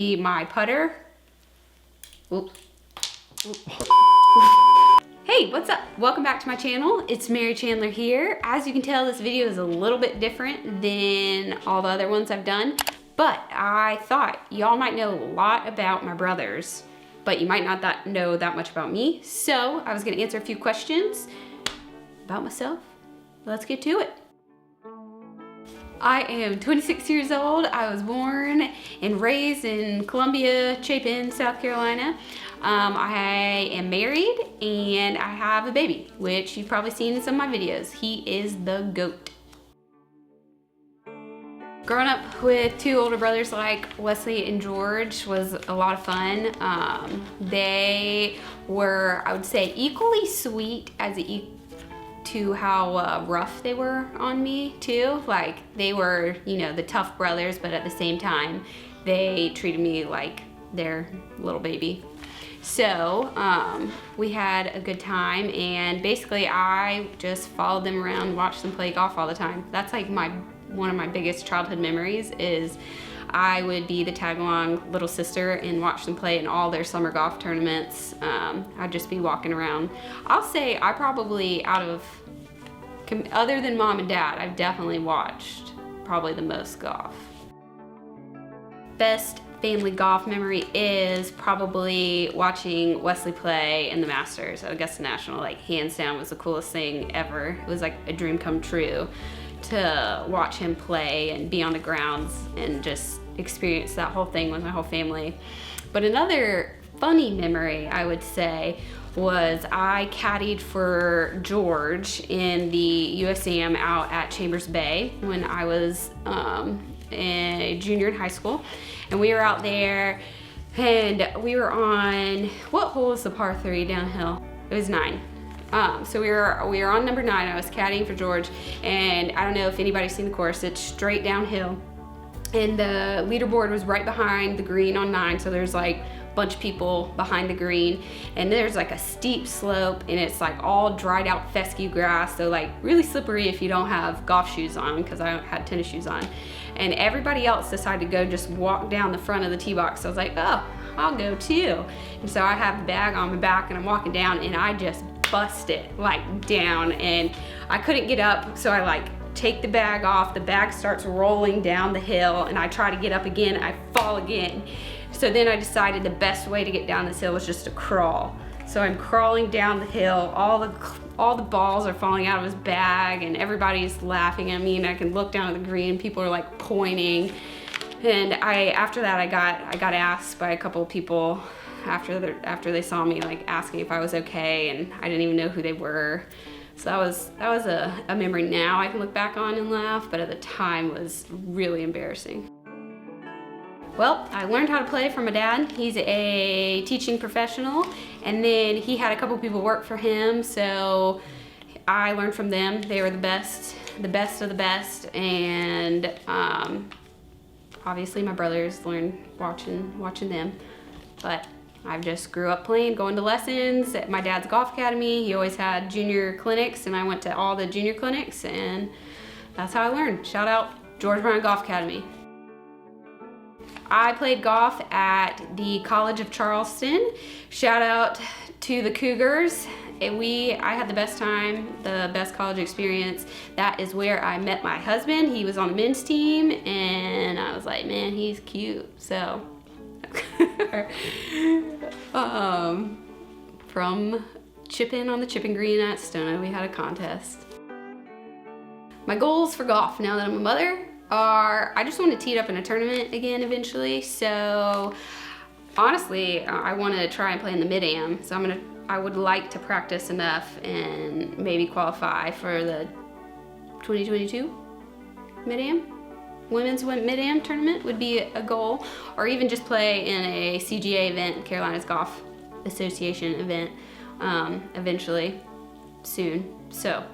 my putter. Oops. Hey, what's up? Welcome back to my channel. It's Mary Chandler here. As you can tell, this video is a little bit different than all the other ones I've done, but I thought y'all might know a lot about my brothers, but you might not know that much about me. So I was gonna answer a few questions about myself. Let's get to it. I am 26 years old. I was born and raised in Columbia, Chapin, South Carolina. I am married and I have a baby, which you've probably seen in some of my videos. He is the GOAT. Growing up with two older brothers like Wesley and George was a lot of fun. They were, I would say, equally sweet as to how rough they were on me too. Like, they were, you know, the tough brothers, but at the same time, they treated me like their little baby. So we had a good time, and basically I just followed them around, watched them play golf all the time. That's like one of my biggest childhood memories is I would be the tag-along little sister and watch them play in all their summer golf tournaments. I'd just be walking around. I'll say I probably, other than mom and dad, I've definitely watched probably the most golf. Best family golf memory is probably watching Wesley play in the Masters at Augusta National. Like, hands down, was the coolest thing ever. It was like a dream come true to watch him play and be on the grounds and just experience that whole thing with my whole family. But another funny memory, I would say, was I caddied for George in the USAM out at Chambers Bay when I was a junior in high school. And we were out there and we were on, what hole is the par 3 downhill? It was 9. So we were on number 9. I was caddying for George, and I don't know if anybody's seen the course. It's straight downhill, and the leaderboard was right behind the green on 9. So there's like a bunch of people behind the green, and there's like a steep slope, and it's like all dried out fescue grass. So like really slippery if you don't have golf shoes on, because I had tennis shoes on. And everybody else decided to go just walk down the front of the tee box. So I was like, oh, I'll go too. And so I have the bag on my back and I'm walking down, and I just busted like down, and I couldn't get up. So I like take the bag off, the bag starts rolling down the hill, and I try to get up again, I fall again. So then I decided the best way to get down this hill was just to crawl. So I'm crawling down the hill, all the balls are falling out of his bag, and everybody's laughing at me, and I can look down at the green, people are like pointing. And after that I got asked by a couple of people after they saw me, like asking if I was okay, and I didn't even know who they were. So that was a memory now I can look back on and laugh, but at the time was really embarrassing. Well, I learned how to play from my dad. He's a teaching professional, and then he had a couple people work for him, so I learned from them. They were the best of the best, and obviously my brothers learned watching them, but I just grew up playing, going to lessons at my dad's golf academy. He always had junior clinics, and I went to all the junior clinics, and that's how I learned. Shout out George Bryan Golf Academy. I played golf at the College of Charleston. Shout out to the Cougars. I had the best time, the best college experience. That is where I met my husband. He was on the men's team, and I was like, man, he's cute. So, from chipping on the chipping green at Stona, we had a contest. My goals for golf now that I'm a mother are, I just want to tee it up in a tournament again eventually. So honestly, I want to try and play in the mid-am. So I would like to practice enough and maybe qualify for the 2022 mid-am. Women's mid-am tournament would be a goal, or even just play in a CGA event, Carolina's Golf Association event, eventually, soon. So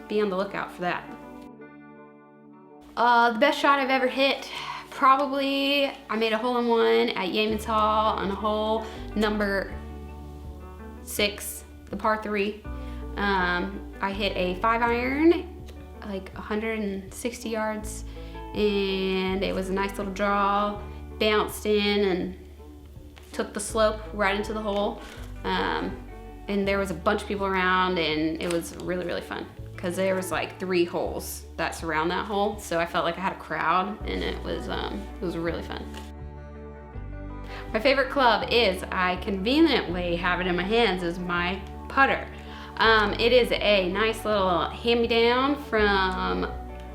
be on the lookout for that. The best shot I've ever hit, probably I made a hole-in-one at Yeamans Hall on hole number 6, the par 3. I hit a 5-iron, like 160 yards, and it was a nice little draw, bounced in and took the slope right into the hole. And there was a bunch of people around, and it was really, really fun because there was like 3 holes that surround that hole. So I felt like I had a crowd, and it was really fun. My favorite club is, I conveniently have it in my hands, is my putter. It is a nice little hand-me-down from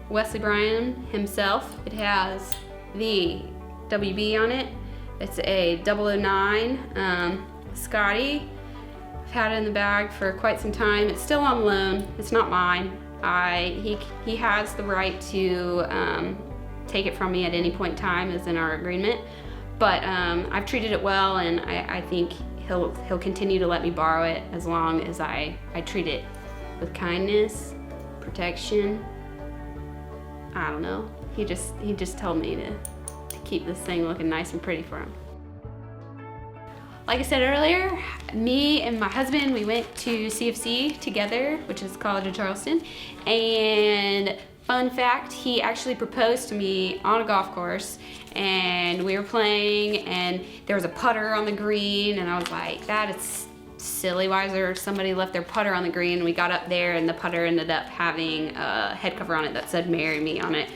Wesley Bryan himself. It has the WB on it. It's a 009 Scotty. I've had it in the bag for quite some time. It's still on loan. It's not mine. He has the right to take it from me at any point in time, as in our agreement. But I've treated it well, and I think he'll continue to let me borrow it as long as I treat it with kindness, protection. I don't know. He just told me to keep this thing looking nice and pretty for him. Like I said earlier, me and my husband, we went to CFC together, which is College of Charleston, and fun fact, he actually proposed to me on a golf course, and we were playing, and there was a putter on the green, and I was like, that is silly. Why is there somebody left their putter on the green? And we got up there, and the putter ended up having a head cover on it that said "Marry Me" on it.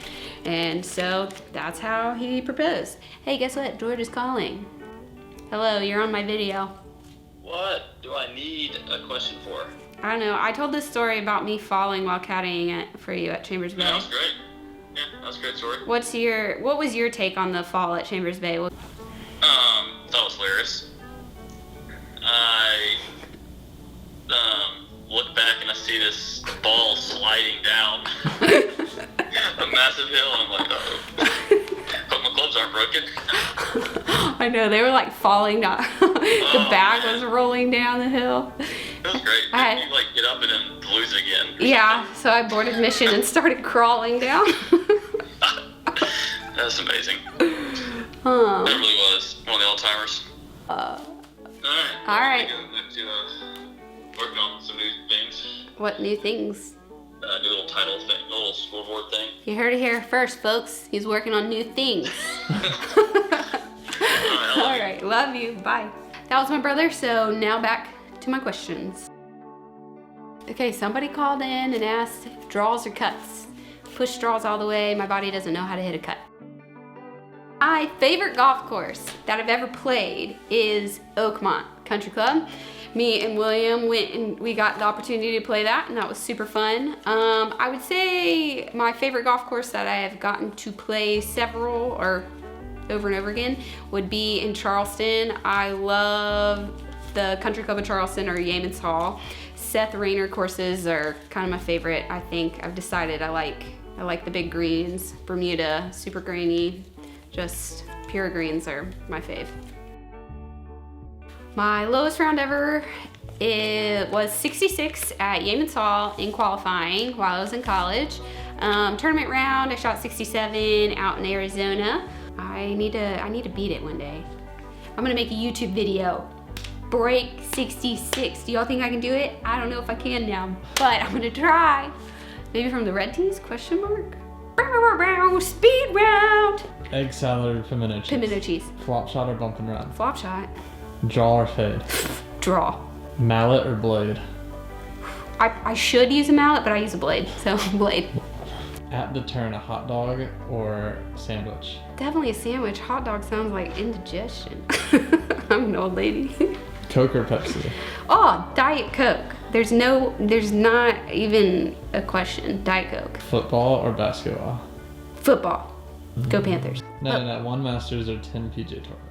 And so that's how he proposed. Hey, guess what? George is calling. Hello, you're on my video. What do I need a question for? I don't know. I told this story about me falling while caddying it for you at Chambers Bay. Yeah, that was great. Yeah, that was a great story. What was your take on the fall at Chambers Bay? Thought it was hilarious. I look back and I see this ball sliding down a massive hill, and I'm like, uh-oh. Hope my clubs aren't broken. I know, they were like falling down. The bag was rolling down the hill. It was great. You like get up and then lose it again. Yeah, so I boarded mission and started crawling down. That's amazing. It really was one of the all-timers. All right. Back to working on some new things. What new things? New little title thing, little scoreboard thing. You heard it here first, folks. He's working on new things. All right, love you. Bye. That was my brother, so now back to my questions. Okay, somebody called in and asked if draws or cuts. Push straws all the way. My body doesn't know how to hit a cut. My favorite golf course that I've ever played is Oakmont Country Club. Me and William went and we got the opportunity to play that, and that was super fun. I would say my favorite golf course that I have gotten to play several or over and over again would be in Charleston. I love the Country Club of Charleston or Yeamans Hall. Seth Rayner courses are kind of my favorite. I think I've decided I like the big greens. Bermuda, super grainy, just pure greens are my fave. My lowest round ever, it was 66 at Yeamans Hall in qualifying while I was in college. Tournament round, I shot 67 out in Arizona. I need to beat it one day. I'm gonna make a YouTube video. Break 66. Do y'all think I can do it? I don't know if I can now, but I'm gonna try. Maybe from the red tees, question mark? Speed round. Egg salad or pimento cheese? Pimento cheese. Flop shot or bump and run? Flop shot. Draw or fade? Draw. Mallet or blade? I should use a mallet, but I use a blade, so blade. At the turn, a hot dog or sandwich? Definitely a sandwich. Hot dog sounds like indigestion. I'm an old lady. Coke or Pepsi? Oh, Diet Coke. There's not even a question. Diet Coke. Football or basketball? Football. Go Panthers. No. 1 Masters or 10 PJ tournaments?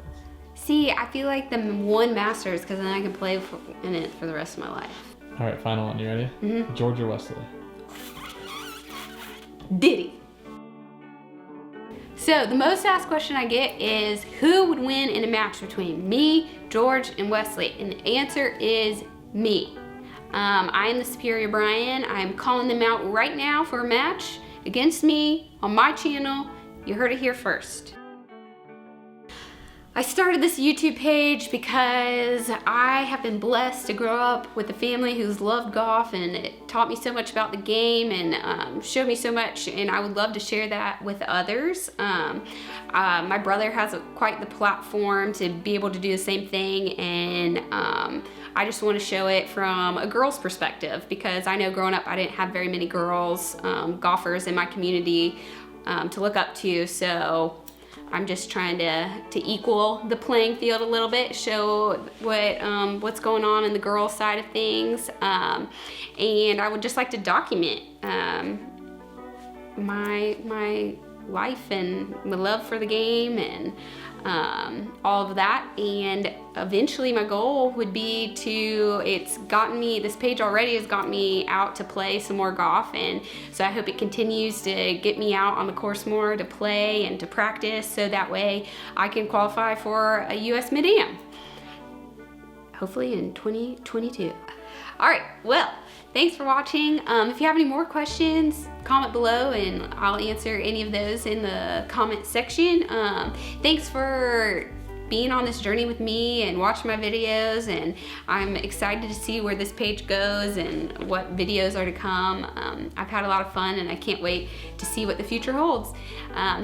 See, I feel like the 1 Masters because then I can play in it for the rest of my life. All right, final one. You ready? Mm-hmm. George or Wesley? Diddy. So the most asked question I get is who would win in a match between me, George, and Wesley? And the answer is me. I am the superior Bryan. I am calling them out right now for a match against me on my channel. You heard it here first. I started this YouTube page because I have been blessed to grow up with a family who's loved golf, and it taught me so much about the game and showed me so much, and I would love to share that with others. My brother has quite the platform to be able to do the same thing, and I just want to show it from a girl's perspective, because I know growing up I didn't have very many girls, golfers in my community to look up to, so I'm just trying to equal the playing field a little bit, show what's going on in the girl side of things, and I would just like to document my life and my love for the game and all of that. And eventually my goal would be this page already has gotten me out to play some more golf, and so I hope it continues to get me out on the course more to play and to practice, so that way I can qualify for a US Mid-Am, hopefully in 2022. All right, well, thanks for watching. If you have any more questions, comment below and I'll answer any of those in the comment section. Thanks for being on this journey with me and watching my videos, and I'm excited to see where this page goes and what videos are to come. I've had a lot of fun and I can't wait to see what the future holds.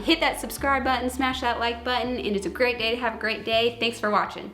Hit that subscribe button, smash that like button, and it's a great day to have a great day. Thanks for watching.